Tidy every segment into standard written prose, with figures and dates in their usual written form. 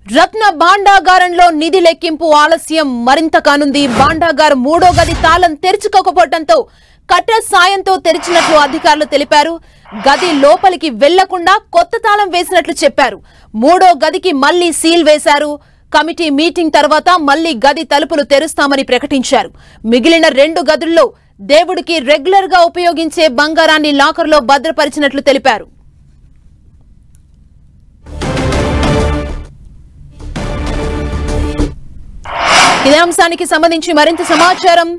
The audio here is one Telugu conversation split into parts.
రత్న భాండాగారంలో నిధి లెక్కింపు ఆలస్యం మరింత కానుంది. భాండాగారం మూడో గది తాళం తెరుచుకోకపోవడంతో కట్టర్ సాయంతో తెరిచినట్లు అధికారులు తెలిపారు. గది లోపలికి వెళ్లకుండా కొత్త తాళం వేసినట్లు చెప్పారు. మూడో గదికి మళ్లీ సీల్ వేశారు. కమిటీ మీటింగ్ తర్వాత మళ్లీ గది తలుపులు తెరుస్తామని ప్రకటించారు. మిగిలిన 2 గదుల్లో దేవుడికి రెగ్యులర్ గా ఉపయోగించే బంగారాన్ని లాకర్లో భద్రపరిచినట్లు తెలిపారు. ఇదే అంశానికి సంబంధించి మరింత సమాచారం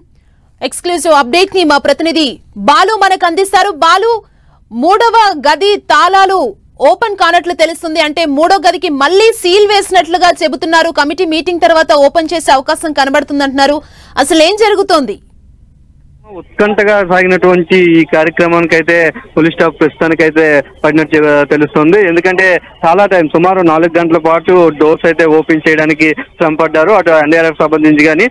ఎక్స్క్లూజివ్ అప్డేట్ ని మా ప్రతినిధి బాలు మనకు అందిస్తారు. బాలు, మూడవ గది తాళాలు ఓపెన్ కానట్లు తెలుస్తుంది. అంటే మూడో గదికి మళ్లీ సీల్ వేసినట్లుగా చెబుతున్నారు. కమిటీ మీటింగ్ తర్వాత ఓపెన్ చేసే అవకాశం కనబడుతుందంటున్నారు. అసలు ఏం జరుగుతోంది? ఉత్కంఠగా సాగినటువంటి ఈ కార్యక్రమానికి అయితే పోలీస్ స్టాఫ్ ప్రస్తుతానికైతే పడినట్టు తెలుస్తుంది. ఎందుకంటే చాలా టైం సుమారు 4 గంటల పాటు డోర్స్ అయితే ఓపెన్ చేయడానికి శ్రమ పడ్డారు. అటు ఎన్డీఆర్ఎఫ్ సంబంధించి కానీ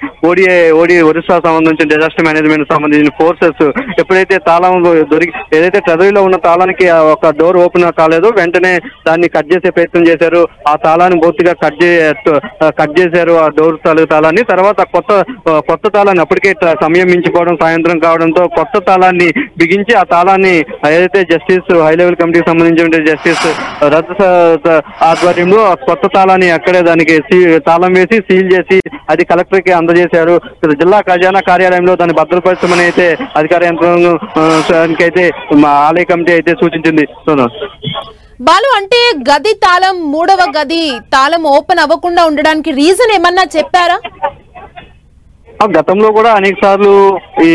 ఓడి ఒరిస్సా సంబంధించిన డిజాస్టర్ మేనేజ్మెంట్ సంబంధించిన ఫోర్సెస్ ఎప్పుడైతే తాళం ఏదైతే ట్రెజరీలో ఉన్న తాళానికి ఒక డోర్ ఓపెన్ కాలేదో వెంటనే దాన్ని కట్ చేసే ప్రయత్నం చేశారు. ఆ తాళాన్ని పూర్తిగా కట్ చేశారు, ఆ డోర్ తాళాన్ని. తర్వాత కొత్త తాళాన్ని అప్పటికే సమయం మించిపోవడం సాయంత్రం కావడంతో కొత్త తాళాన్ని బిగించి ఆ తాళాన్ని ఏదైతే జస్టిస్ హై లెవెల్ కమిటీకి సంబంధించిన జస్టిస్ రద్ద ఆధ్వర్యంలో కొత్త తాళాన్ని అక్కడే దానికి తాళం వేసి సీల్ చేసి అది కలెక్టర్ కి అందజేశారు. జిల్లా ఖజానా కార్యాలయంలో దాన్ని భద్రపరచమని అయితే అధికార యంత్రాంగానికి అయితే ఆలయ కమిటీ అయితే సూచించింది. బాలు, అంటే గది తాళం మూడవ గది తాళం ఓపెన్ అవ్వకుండా ఉండడానికి రీజన్ ఏమన్నా చెప్పారా? గతంలో కూడా అనేక సార్లు ఈ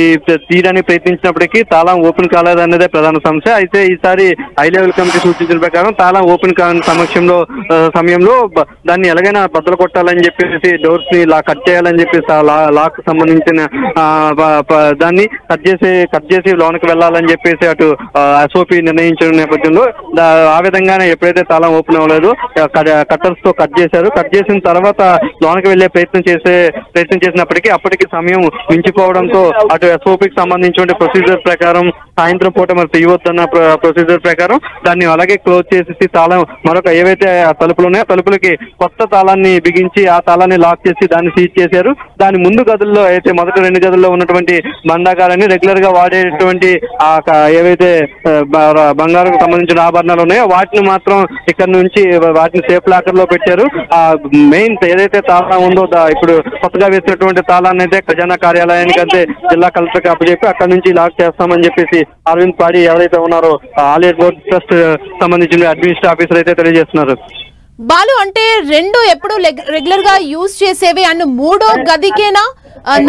తీయడానికి ప్రయత్నించినప్పటికీ తాళం ఓపెన్ కాలేదన్నదే ప్రధాన సమస్య. అయితే ఈసారి హై లెవెల్ కమిటీ సూచించిన ప్రకారం తాళం ఓపెన్ కాని సమయంలో దాన్ని ఎలాగైనా బద్దలు కొట్టాలని చెప్పేసి డోర్స్ ని కట్ చేయాలని చెప్పేసి లాక్ సంబంధించిన దాన్ని కట్ చేసి లోనికి వెళ్ళాలని చెప్పేసి అటు ఎస్ఓపి నిర్ణయించిన నేపథ్యంలో ఆ విధంగానే ఎప్పుడైతే తాళం ఓపెన్ అవ్వలేదు కట్టర్స్ తో కట్ చేశారు. కట్ చేసిన తర్వాత లోనికి వెళ్లే ప్రయత్నం చేసినప్పటికీ అప్పటికి సమయం మించిపోవడంతో అటు ఎస్ఓపికి సంబంధించిన ప్రొసీజర్ ప్రకారం సాయంత్రం పూట మరి తీయవద్దన్న ప్రొసీజర్ ప్రకారం దాన్ని అలాగే క్లోజ్ చేసి తాళం ఏవైతే తలుపులు ఉన్నాయో తలుపులకి కొత్త తాళాన్ని బిగించి ఆ తాళాన్ని లాక్ చేసి దాన్ని సీజ్ చేశారు. దాని ముందు గదుల్లో అయితే మొదటి 2 గదుల్లో ఉన్నటువంటి బండాగారాన్ని రెగ్యులర్ గా వాడేటువంటి ఏవైతే బంగారం సంబంధించిన ఆభరణాలు ఉన్నాయో వాటిని మాత్రం ఇక్కడ నుంచి వాటిని సేఫ్ లాకర్ లో పెట్టారు. ఆ మెయిన్ ఏదైతే తాళం ఉందో ఇప్పుడు కొత్తగా వేసినటువంటి తాళాన్ని అయితే ఖజానా కార్యాలయానికి అయితే జిల్లా కలెక్టర్ కి అప్పచెప్పి అక్కడ నుంచి లాక్ చేస్తామని చెప్పేసి అరవింద్ పాడి ఎవరైతే ఉన్నారో ఆలయ బోర్డు ట్రస్ట్ సంబంధించిన అడ్మినిస్ట్రేటివ్ ఆఫీసర్ అయితే తెలియజేస్తున్నారు. బాలు, అంటే 2 ఎప్పుడు రెగ్యులర్ గా యూజ్ చేసేవి అండ్ మూడో గదికేనా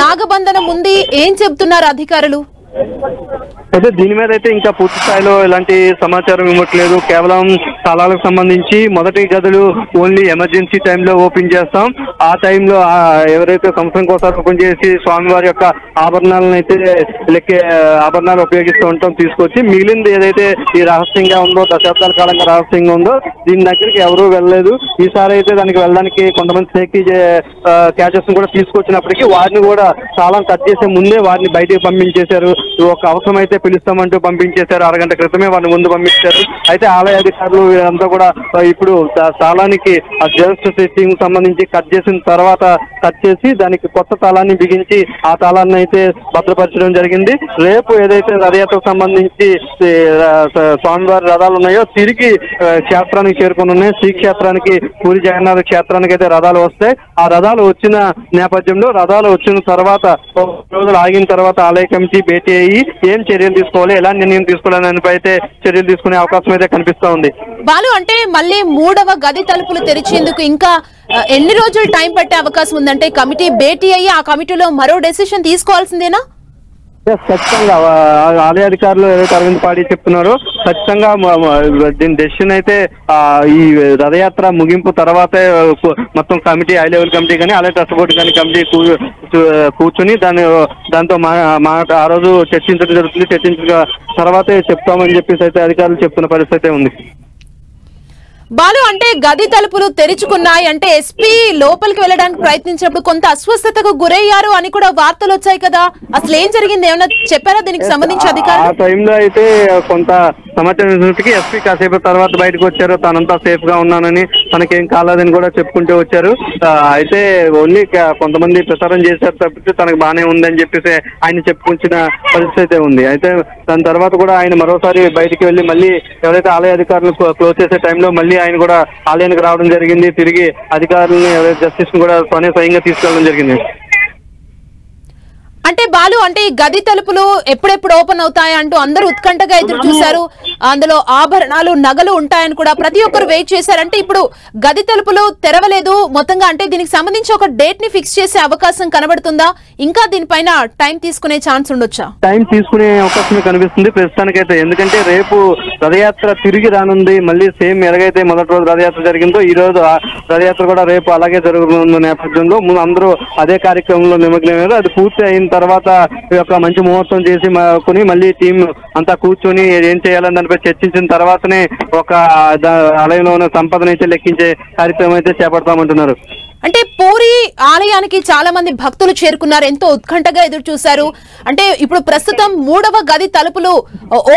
నాగబంధనం ఉంది, ఏం చెప్తున్నారు అధికారులు? అయితే దీని మీద అయితే ఇంకా పూర్తి స్థాయిలో ఎలాంటి సమాచారం ఇవ్వట్లేదు. కేవలం స్థలాలకు సంబంధించి మొదటి గదులు ఓన్లీ ఎమర్జెన్సీ టైంలో ఓపెన్ చేస్తాం. ఆ టైంలో ఎవరైతే సంవత్సరంకోసారి ఓపెన్ చేసి స్వామివారి యొక్క ఆభరణాలను అయితే ఆభరణాలు ఉపయోగిస్తూ ఉంటాం తీసుకొచ్చి, మిగిలింది ఏదైతే ఈ రహస్యంగా ఉందో దశాబ్దాల కాలంగా రహస్యంగా ఉందో దీని దగ్గరికి ఎవరూ వెళ్ళలేదు. ఈసారి అయితే దానికి వెళ్ళడానికి కొంతమంది సేఫ్టీ క్యాచెస్ కూడా తీసుకొచ్చినప్పటికీ వారిని కూడా తాళం కట్ చేసే ముందే వారిని బయటికి పంపించేశారు. ఒక అవసరం అయితే పిలుస్తామంటూ పంపించేశారు. 6 గంటల క్రితమే వారిని ముందు పంపించారు. అయితే ఆలయ అధికారులు అంతా కూడా ఇప్పుడు తాళానికి జస్ట్ సెట్టింగ్ సంబంధించి కట్ చేసిన తర్వాత కట్ చేసి దానికి కొత్త తాళాన్ని బిగించి ఆ తాళాన్ని అయితే భద్రపరచడం జరిగింది. రేపు ఏదైతే రథయాత్రకు సంబంధించి స్వామివారి రథాలు ఉన్నాయో తిరిగి క్షేత్రానికి చేరుకుని ఉన్నాయి. శ్రీ క్షేత్రానికి పూరి జగన్నాథ క్షేత్రానికి అయితే రథాలు వస్తాయి. ఆ రథాలు వచ్చిన నేపథ్యంలో రథాలు వచ్చిన తర్వాత రోజులు ఆగిన తర్వాత ఆలయ కమిటీ భేటీ అయ్యి ఏం చర్యలు తీసుకోవాలి, ఎలా నిర్ణయం తీసుకోవాలని అయితే చర్యలు తీసుకునే అవకాశం అయితే కనిపిస్తా ఉంది. బాలు, అంటే మళ్ళీ మూడవ గది తలుపులు తెరిచేందుకు ఇంకా ఎన్ని రోజులు టైం పట్టే అవకాశం ఉందంటే కమిటీ భేటీ అయ్యి ఆ కమిటీలో మరో డెసిషన్ తీసుకోవాల్సిందేనా? ఖచ్చితంగా ఆలయ అధికారులు ఏదైతే అరవింద్ పాడి చెప్తున్నారో ఖచ్చితంగా దీని డెసిషన్ అయితే ఈ రథయాత్ర ముగింపు తర్వాతే మొత్తం కమిటీ హై లెవెల్ కమిటీ కానీ ఆలయ ట్రస్ట్ బోర్డు కానీ కమిటీ కూర్చుని దాంతో ఆ రోజు చర్చించడం జరుగుతుంది. చర్చించిన తర్వాతే చెప్తామని చెప్పేసి అయితే అధికారులు చెప్తున్న పరిస్థితి ఉంది. బాలు, అంటే గది తలుపులు తెరుచుకున్నాయి అంటే ఎస్పీ లోపలికి వెళ్ళడానికి ప్రయత్నించినప్పుడు కొంత అస్వస్థతకు గురయ్యారు అని కూడా వార్తలు వచ్చాయి కదా, అసలు ఏం జరిగింది, ఏమైనా చెప్పారా దీనికి సంబంధించి అధికారులు? ఆ టైంలో అయితే కొంత సమాచారం ఇచ్చినప్పటికీ ఎస్పీ కాసేపు తర్వాత బయటకు వచ్చారు. తనంతా సేఫ్ గా ఉన్నానని, తనకేం కాలేదని కూడా చెప్పుకుంటూ వచ్చారు. అయితే ఓన్లీ కొంతమంది ప్రచారం చేశారు తప్పితే తనకు బాగానే ఉందని చెప్పేసి ఆయన చెప్పుకొచ్చిన పరిస్థితి అయితే ఉంది. అయితే దాని తర్వాత కూడా ఆయన మరోసారి బయటికి వెళ్ళి మళ్ళీ ఎవరైతే ఆలయ అధికారులు క్లోజ్ చేసే టైంలో మళ్ళీ ఆయన కూడా ఆలయానికి రావడం జరిగింది. తిరిగి అధికారులని ఎవరైతే జస్టిస్ ని కూడా స్వయంగా తీసుకెళ్ళడం జరిగింది. అంటే బాలు, అంటే ఈ గది తలుపులు ఎప్పుడెప్పుడు ఓపెన్ అవుతాయి అంటూ అందరూ ఉత్కంఠగా ఎదురు చూశారు. అందులో ఆభరణాలు, నగలు ఉంటాయని కూడా ప్రతి ఒక్కరు వెయిట్ చేశారంటే ఇప్పుడు గది తలుపులు తెరవలేదు మొత్తంగా. అంటే దీనికి సంబంధించి ఒక డేట్ ని ఫిక్స్ చేసే అవకాశం కనబడుతుందా? ఇంకా దీనిపైన టైం తీసుకునే ఛాన్స్ ఉండొచ్చా? టైం తీసుకునే అవకాశమే కనిపిస్తుంది ప్రస్తుతానికైతే. ఎందుకంటే రేపు రథయాత్ర తిరిగి రానుంది. మళ్ళీ సేమ్ ఎలాగైతే మొదటి రోజు రథయాత్ర జరిగిందో ఈ రోజు రథయాత్ర కూడా రేపు అలాగే జరుగుతున్న నేపథ్యంలో అందరూ అదే కార్యక్రమంలో నిమగ్నమయ్యారు. అది పూర్తి అయిన తర్వాత ఈ యొక్క మంచి ముహూర్తం చేసి మళ్ళీ టీం అంతా కూర్చొని ఏం చేయాలని దానిపై చర్చించిన తర్వాతనే ఒక ఆలయంలో ఉన్న సంపదను అయితే లెక్కించే కార్యక్రమం అయితే చేపడతామంటున్నారు. అంటే పూరి ఆలయానికి చాలా మంది భక్తులు చేరుకున్నారు, ఎంతో ఉత్కంఠగా ఎదురు చూశారు. అంటే ఇప్పుడు ప్రస్తుతం 3వ గది తలుపులు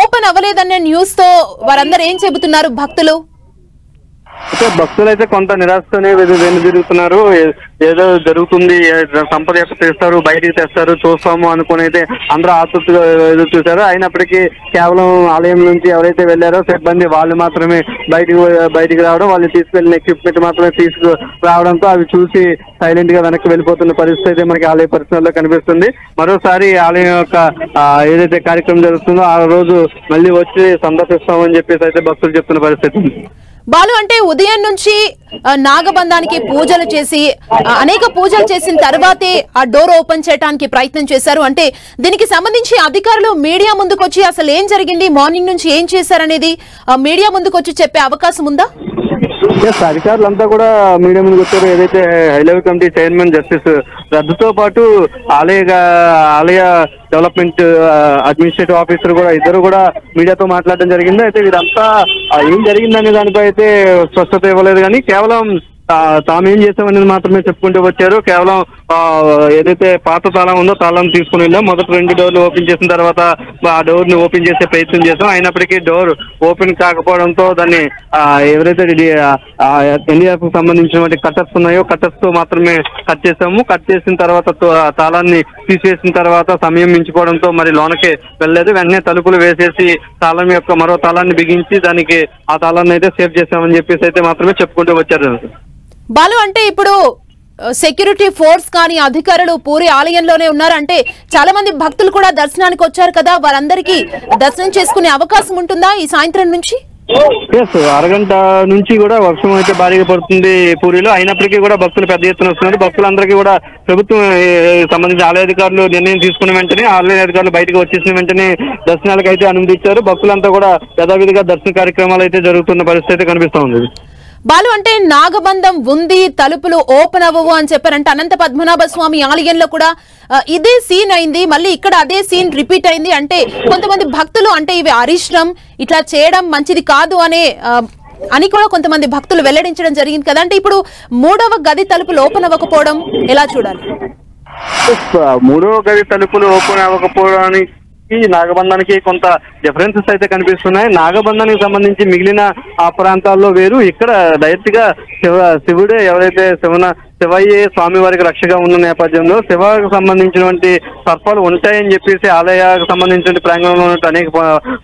ఓపెన్ అవ్వలేదనే న్యూస్ తో వారందరూ ఏం చెబుతున్నారు భక్తులు? అయితే భక్తులు అయితే కొంత నిరాశతోనే వెనుదిరుగుతున్నారు. ఏదో జరుగుతుంది, సంపద యొక్క తెస్తారు, బయటికి తెస్తారు, చూస్తాము అనుకుని అయితే అందరూ ఆసక్తిగా ఎదురు చూశారు. అయినప్పటికీ కేవలం ఆలయం నుంచి ఎవరైతే వెళ్లారో సిబ్బంది వాళ్ళు మాత్రమే బయటికి రావడం, వాళ్ళు తీసుకెళ్లిన ఎక్విప్మెంట్ మాత్రమే తీసుకురావడంతో అవి చూసి సైలెంట్ గా వెనక్కి వెళ్ళిపోతున్న పరిస్థితి అయితే మనకి ఆలయ పరిసరాల్లో కనిపిస్తుంది. మరోసారి ఆలయం యొక్క ఏదైతే కార్యక్రమం జరుగుతుందో ఆ రోజు మళ్ళీ వచ్చి సందర్శిస్తామని చెప్పేసి అయితే భక్తులు చెప్తున్న పరిస్థితి. బాలు, అంటే ఉదయం నుంచి నాగబంధానికి పూజలు చేసి అనేక పూజలు చేసిన తర్వాతే ఆ డోర్ ఓపెన్ చేయడానికి ప్రయత్నం చేశారు. అంటే దీనికి సంబంధించి అధికారులు మీడియా ముందుకొచ్చి అసలు ఏం జరిగింది, మార్నింగ్ నుంచి ఏం చేశారనేది మీడియా ముందుకొచ్చి చెప్పే అవకాశం ఉందా? అధికారులంతా కూడా మీడియా ముందుకు వచ్చారు. ఏదైతే high level committee chairman justice రద్దుతో పాటు ఆలయ డెవలప్మెంట్ అడ్మినిస్ట్రేటివ్ ఆఫీసర్ కూడా ఇద్దరు కూడా మీడియాతో మాట్లాడడం జరిగింది. అయితే వీరంతా ఏం జరిగిందనే దానిపై అయితే స్పష్టత ఇవ్వలేదు, కానీ కేవలం తామేం చేసామనేది మాత్రమే చెప్పుకుంటూ వచ్చారు. కేవలం ఏదైతే పాత తాళం ఉందో తాళం తీసుకుని వెళ్ళాం. మొదటి 2 డోర్లు ఓపెన్ చేసిన తర్వాత ఆ డోర్ ని ఓపెన్ చేసే ప్రయత్నం చేసాం. అయినప్పటికీ డోర్ ఓపెన్ కాకపోవడంతో దాన్ని ఎవరైతే ఎన్డీఆర్ఎఫ్ కు సంబంధించినటువంటి కట్టర్స్ ఉన్నాయో కట్టర్స్ తో మాత్రమే కట్ చేసాము. కట్ చేసిన తర్వాత తాళాన్ని తీసివేసిన తర్వాత సమయం మించిపోవడంతో మరి లోనకి వెళ్ళలేదు. వెంటనే తలుపులు వేసేసి తాళం యొక్క మరో తాళాన్ని బిగించి దానికి ఆ తాళాన్ని అయితే సేవ్ చేసామని చెప్పేసి అయితే మాత్రమే చెప్పుకుంటూ వచ్చారు. బాలు, అంటే ఇప్పుడు సెక్యూరిటీ ఫోర్స్ కానీ అధికారులు పూరి ఆలయంలోనే ఉన్నారంటే చాలా మంది భక్తులు కూడా దర్శనానికి వచ్చారు కదా, వారందరికీ దర్శనం చేసుకునే అవకాశం ఉంటుందా ఈ సాయంత్రం నుంచి? అరగంట నుంచి కూడా వర్షం అయితే భారీగా పడుతుంది పూరిలో. అయినప్పటికీ కూడా భక్తులు పెద్ద ఎత్తున వస్తున్నారు. భక్తులందరికీ కూడా ప్రభుత్వం సంబంధించిన ఆలయ అధికారులు నిర్ణయం తీసుకున్న వెంటనే ఆలయ అధికారులు బయటకు వచ్చేసిన వెంటనే దర్శనాలకు అయితే అనుమతించారు. భక్తులంతా కూడా యథావిధిగా దర్శన కార్యక్రమాలు అయితే జరుగుతున్న పరిస్థితి కనిపిస్తా ఉంది. బాలు, అంటే నాగబంధం ఉంది, తలుపులు ఓపెన్ అవ్వవు అని చెప్పారంటే అనంత పద్మనాభ స్వామి ఆలయంలో కూడా ఇదే సీన్ అయింది, మళ్ళీ ఇక్కడ అదే సీన్ రిపీట్ అయింది. అంటే కొంతమంది భక్తులు అంటే ఇవి అరిష్టం, ఇట్లా చేయడం మంచిది కాదు అని కూడా కొంతమంది భక్తులు వెల్లడించడం జరిగింది కదా. అంటే ఇప్పుడు 3వ గది తలుపులు ఓపెన్ అవ్వకపోవడం ఎలా చూడాలి? 3వ గది తలుపులు ఓపెన్ అవ్వకపోవడానికి నాగబంధానికి కొంత డిఫరెన్సెస్ అయితే కనిపిస్తున్నాయి. నాగబంధానికి సంబంధించి మిగిలిన ఆ ప్రాంతాల్లో వేరు, ఇక్కడ డైరెక్ట్ గా శివుడే ఎవరైతే శివయ్యే స్వామి వారికి రక్షగా ఉన్న నేపథ్యంలో శివకు సంబంధించినటువంటి సర్పాలు ఉంటాయని చెప్పేసి ఆలయానికి సంబంధించిన ప్రాంగణంలో ఉన్నట్టు అనేక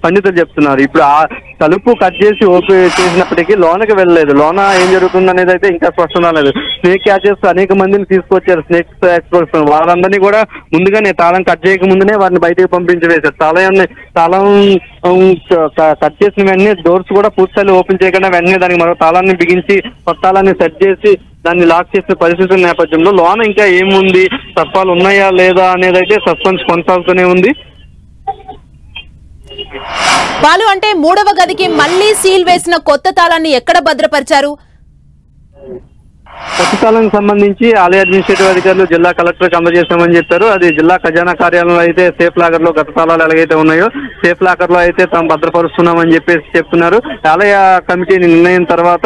పండితులు చెప్తున్నారు. ఇప్పుడు ఆ తలుపు కట్ చేసి ఓపెన్ చేసినప్పటికీ లోనకి వెళ్ళలేదు. లోన ఏం జరుగుతుంది అనేది అయితే ఇంకా స్పష్టం రాలేదు. స్నేక్ క్యాచెస్ అనేక మందిని తీసుకొచ్చారు, స్నేక్ ఎక్స్పర్ట్స్. వాళ్ళందరినీ కూడా ముందుగానే తాళం కట్ చేయక ముందునే వారిని బయటకు పంపించి వేశారు. తాళం కట్ చేసిన వెంటనే డోర్స్ కూడా పూర్తిస్థాయిలో ఓపెన్ చేయకుండా వెంటనే దానికి మరో తాళాన్ని బిగించి కొత్త తాళాన్ని సెట్ చేసి దాన్ని లాక్ చేసిన పరిస్థితుల నేపథ్యంలో లోన ఇంకా ఏముంది, సర్పాలు ఉన్నాయా లేదా అనేది అయితే సస్పెన్స్ కొనసాగుతూనే ఉంది. బాలు, అంటే 3వ గదికి మళ్ళీ సీల్ వేసిన కొత్త తాళాన్ని ఎక్కడ భద్రపరిచారు? కొత్త తాళానికి సంబంధించి ఆలయ అడ్మినిస్ట్రేటివ్ అధికారులు జిల్లా కలెక్టర్కి అందజేస్తామని చెప్పారు. అది జిల్లా ఖజానా కార్యాలయంలో అయితే సేఫ్ లాకర్ లో గత తాళాలు ఎలాగైతే ఉన్నాయో సేఫ్ లాకర్ లో అయితే తాము భద్రపరుస్తున్నామని చెప్పేసి చెప్తున్నారు. ఆలయ కమిటీ నిర్ణయం తర్వాత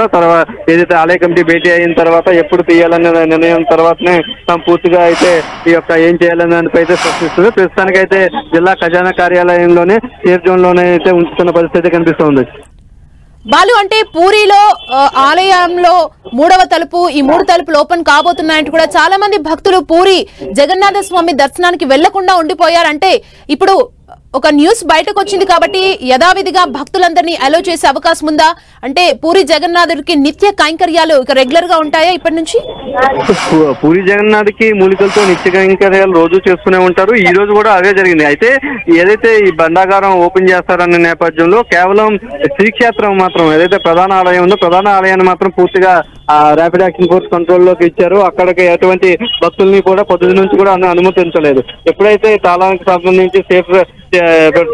ఏదైతే ఆలయ కమిటీ భేటీ అయిన తర్వాత ఎప్పుడు తీయాలనే నిర్ణయం తర్వాతనే తాము పూర్తిగా అయితే ఈ యొక్క ఏం చేయాలనే దానిపై అయితే స్పష్టిస్తుంది. ప్రస్తుతానికైతే జిల్లా ఖజానా కార్యాలయంలోనే సేఫ్ జోన్ లోనే అయితే ఉంచుతున్న పరిస్థితి కనిపిస్తుంది. బాలు, అంటే పూరిలో ఆలయంలో 3వ తలుపు, ఈ 3 తలుపులు ఓపెన్ కాబోతున్నాయంటూ కూడా చాలా మంది భక్తులు పూరి జగన్నాథ స్వామి దర్శనానికి వెళ్లకుండా ఉండిపోయారంటే ఇప్పుడు ఒక న్యూస్ బయటకు వచ్చింది కాబట్టి యథావిధిగా భక్తులందరినీ అలో చేసే అవకాశం ఉందా? అంటే పూరి జగన్నాథుడికి నిత్య కైంకర్యాలు ఇక రెగ్యులర్ గా ఉంటాయా ఇప్పటి నుంచి? పూరి జగన్నాథ్కి మూలికలతో నిత్య కైంకర్యాలు రోజు చేస్తూనే ఉంటారు. ఈ రోజు కూడా అవే జరిగింది. అయితే ఏదైతే ఈ బండాగారం ఓపెన్ చేస్తారన్న నేపథ్యంలో కేవలం శ్రీక్షేత్రం మాత్రం ఏదైతే ప్రధాన ఆలయం ఉందో ప్రధాన ఆలయాన్ని మాత్రం పూర్తిగా ర్యాపిడ్ యాక్షన్ ఫోర్స్ కంట్రోల్లోకి ఇచ్చారు. అక్కడికి ఎటువంటి భక్తుల్ని కూడా పొద్దున్న నుంచి కూడా అనుమతించలేదు. ఎప్పుడైతే తాళానికి సంబంధించి సేఫ్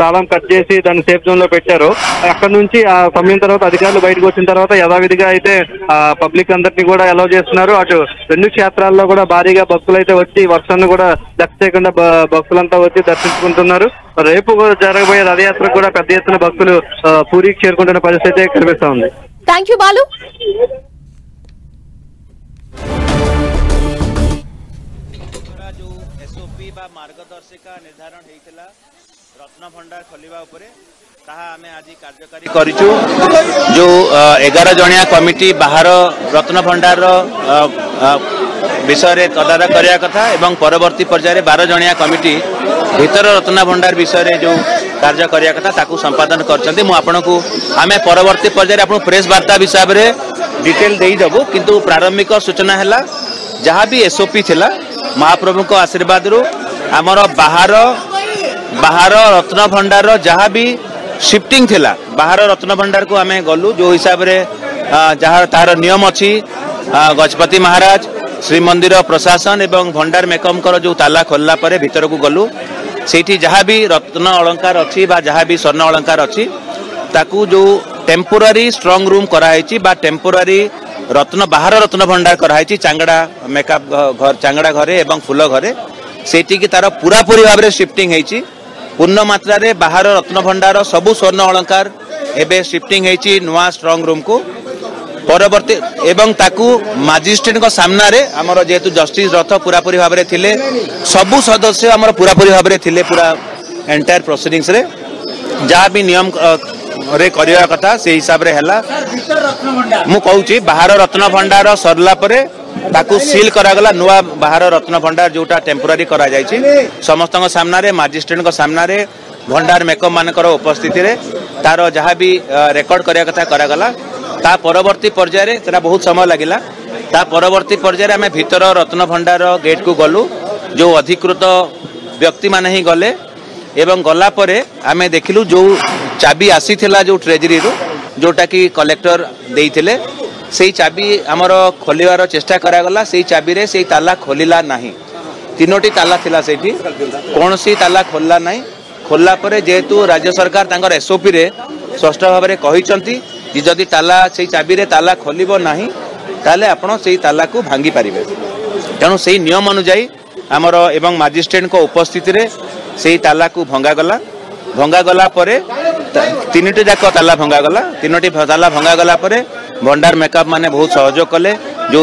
తాళం కట్ చేసి దాన్ని సేఫ్ జోన్ లో పెట్టారో అక్కడ నుంచి ఆ సమయం తర్వాత అధికారులు బయటకు వచ్చిన తర్వాత యథావిధిగా అయితే పబ్లిక్ అందరినీ కూడా అలౌ చేస్తున్నారు. అటు 2 క్షేత్రాల్లో కూడా భారీగా భక్తులు అయితే వచ్చి వర్షాన్ని కూడా లెక్క చేయకుండా భక్తులంతా వచ్చి దర్శించుకుంటున్నారు. రేపు జరగబోయే రథయాత్రకు కూడా పెద్ద ఎత్తున భక్తులు పూరికి చేరుకుంటున్న పరిస్థితి కనిపిస్తా ఉంది. Thank you Balu. मार्गदर्शिका निर्धारण होता रत्न भंडार खोलिबा उपरे ताहा आमे आज कार्यकारी करिचु। जो 11 जणिया कमिटी बाहर रत्न भंडार विषय रे तदारख करिया कथा एवं परवर्ती पर्याय 12 जणिया कमिटी भीतर रत्न भंडार विषय रे जो कार्य करिया कथा ताकू संपादन करछन्ती। मु आपनकू आमे परवर्ती पर्याय आपन प्रेस वार्ता विषय रे डिटेल देई देबो, किंतु प्रारंभिक सूचना हैला जहाँ भी एसओपी थिला महाप्रभु को आशीर्वाद रु आमर बाहर रत्न भंडार जहाँ भी शिफ्टिंग थिला बाहर रत्न भंडार को आमे गलु। जो हिसाब रे जहाँ तार नियम अच्छी गजपति महाराज श्रीमंदिर प्रशासन एवं भंडार मेकम कर जो ताला खोलला परे भीतर को गलु। सेठी जहाँ भी रत्न अलंकार अच्छी बा जहाँ भी स्वर्ण अलंकार अच्छी ताकू जो टेम्पोरारी स्ट्रॉन्ग रूम कराई बा टेम्पोरारी रत्न बाहर रत्न भंडार कराई चांगड़ा मेकअप घर चांगड़ा घरे एवं फूल घरे सेठी की तार पूरा पूरी भाव में शिफ्टिंग होती पूर्ण मात्रा रे बाहर रत्न भंडार सबु स्वर्ण अलंकार एबे शिफ्टिंग होती नुआ स्ट्रॉन्ग रूम को परवर्ती एवं ताकू मजिस्ट्रेट को सामना रे हमर जेतु जस्टिस रथ पूरा पूरी भाव में थिले सबु सदस्य हमर पूरा पूरी भाव में थिले पूरा एंटायर प्रोसीडिंग्स रे जहाँ भी नियम रे करिया कथा से हिसाब रे हला। मु कहूची बाहर रत्न भंडार सरला परे ताकू सील करागला नुआ बाहर रत्न भंडार जोटा टेम्पोरारी करा जायछि समस्त सामना रे मजिस्ट्रेट को सामना रे भंडार मेकअप मानकर उपस्थिति रे तार जहाँ भी रेकर्ड करिया कथा करागला। ता परवर्ती पर्याय रे तेरा बहुत समय लागिला। ता परवर्ती पर्याय रे आमे भीतर रत्न भंडार गेट को गलु। जो अधिकृत व्यक्ति माने ही गले एवं गला परे आमे देखिलु जो चाबी आसी थिला जो ट्रेजरी रो जोटा कि कलेक्टर देइथिले सेही चाबी आमर खोलिवार चेष्टा करागला। सेही चाबी रे सेही ताला खोलिला नाही। 3टी ताला थिला सेठी कोनसी ताला खोलला नाही। खोलला परे जेहेतु राज्य सरकार तांकर एसओपी रे स्पष्ट भाव में कहिसंती कि जदि ताला सेही चाबी रे ताला खोलिबो नाही ताले आपण सेही ताला को भांगी पारिबे। तेणु सेही नियम अनुसार आमर एवं मजिस्ट्रेट को उपस्थिति रे सेही ताला को भंगा गला परे 3टी जाक ताला भंगा गला। 3टी ताला भंगा गला परे भंडार मेकअप माने बहुत सहयोग कले जो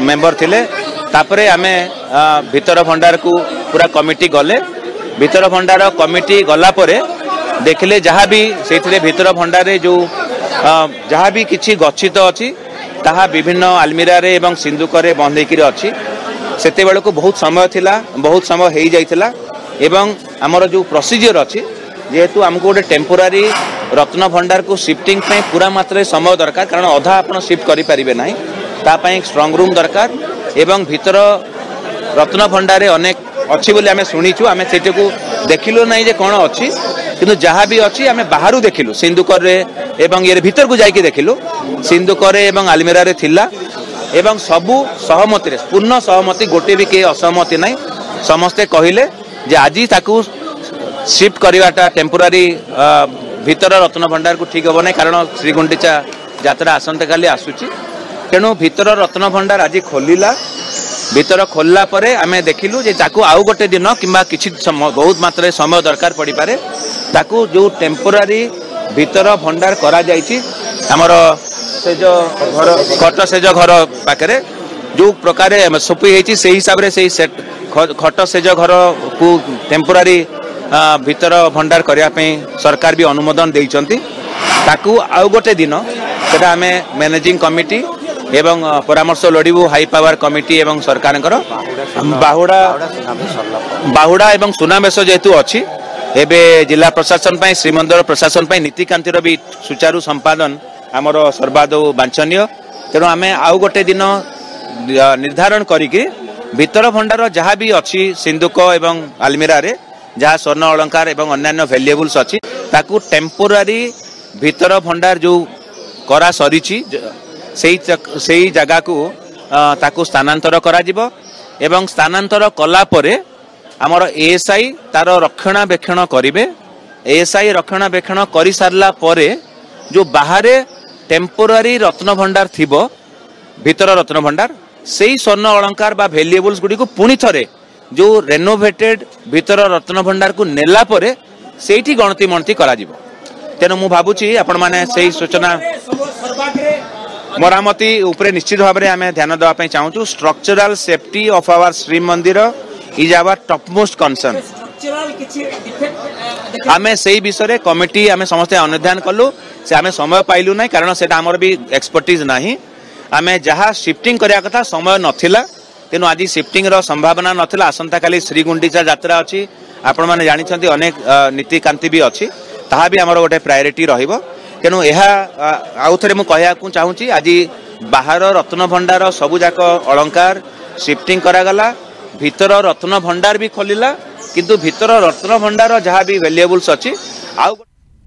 मेंबर थिले। तापरे आमे भीतर भंडार को पूरा कमिटी गले। भीतर भंडार कमिटी गला परे देखले जहाँ भी सेथिरे भीतर भंडार जो जहाँ भी किछि गच्छित अछि ताहा विभिन्न आलमीरा रे एवं सिंदूक रे बंधेकी अछि। सेते बेलको बहुत समय थिला, बहुत समय हेई जाइथिला एवं हमर जो प्रोसीजर अछि जेहेतु हमको गोटे टेम्पोरारी रत्न भंडार को शिफ्टिंग पे पूरा मात्रा समय दरकार कारण अधा आपण शिफ्ट करि परिबे नाही। ता पई स्ट्रॉन्ग रूम दरकार एवं भीतर रत्न भंडार अनेक अच्छी बोली आमे शुणीचु। आमे सेटे को देखिलु नहीं जे कोन अच्छी किंतु जहाँ भी अच्छी आमे बाहरु देखिलु सिंदूकर रे एवं ये भीतर को जाइके देखिलु सिंदूकर रे एवं आलमीरा रे थिला एवं सबु सहमति रे पूर्ण सहमति गोटे भी के असहमति नहीं। समस्ते कहिले जे आजी ताकू शिफ्ट करवाटा टेम्पोरारी भीतर रत्न भंडार को ठीक हम ना कारण श्रीगुंडीचा यात्रा आसंता काली आसुची। तेणु भीतर रत्न भंडार आज खोलिला भीतर खोलला परे आमे देखिलु जे ताकू आउ गोटे दिन किंबा किछि बहुत मात्रा समय दरकार पड़ी पारे ताकू जो टेम्पोरारी भीतर भंडार करा जाइछि हमर से जो घर खट से जो घर पाखरे जो प्रकार सोपी होती से हिसाब से सेट खट से जो घर को टेम्पोरारी भीतर भंडार करने सरकार भी अनुमोदन देइचंती ताकू आउ गोटे दिन सेटा आमे मैनेजिंग कमिटी एवं परामर्श लोड़ू हाई पावर कमिटी एवं सरकार बाहुड़ा एवं सुनावेश जेहेतु अच्छी एबे जिला प्रशासन पाई श्रीमंदिर प्रशासन पाई नीतिकांतिर भी सुचारू संपादन आमर सर्वादौ वांछनीय तेणु आमे आउ गोटे दिन निर्धारण करिके भीतर भंडार जहाँ भी अच्छी सिंधुक एवं आलमीरा रे जहाँ स्वर्ण अलंकार एवं अन्यान्य वैल्यूएबल्स अच्छी ताकू टेम्पोरारी भीतर भंडार जो करा सरीची से जगह को ताकू स्थानांतर करा जिवो एवं स्थानांतर कला परे आमर एएसआई तार रक्षणाबेक्षण करिवे एएसआई रक्षणाबेक्षण करि सारला परे जो बाहरे टेम्पोरारी रत्न भंडार थिबो भीतर रत्न भंडार से स्वर्ण अलंकार बा वैल्यूएबल्स गुडी को पुणी थरे जो रेनोवेटेड भीतर रत्न भंडार को नेला परे सेठी गणति मणति करा जिवो तेनु मु भाबुची आपण माने सेही सूचना मरामती उपरे निश्चित भाव में आम ध्यान देवाई चाहूँ structural safety of our Shri Mandir is our topmost concern आम से विषय कमिटी आम समस्ते अनुधान कलु से आम समय पाइलु ना कारण से आमर भी एक्सपर्टीज ना आम जहाँ शिफ्टिंग करने कथा समय नाला तेणु आज शिफ्टिंग संभावना नाला आसंता काली श्रीगुंडीचा यात्रा अच्छी आपण मैंने जानते अनेक नीतिकांति भी अच्छी ताहा भी आमर गोटे प्रायोरिटी रहिबो तेणु यह आउ थे मुझे चाहूँगी आज बाहर रत्न भंडार सबुजाक अलंकार शिफ्टिंग करागला भीतर रत्न भंडार भी खोलिला किंतु भीतर रत्न भंडार जहाँ भी वैल्यूएबल्स अच्छी आउ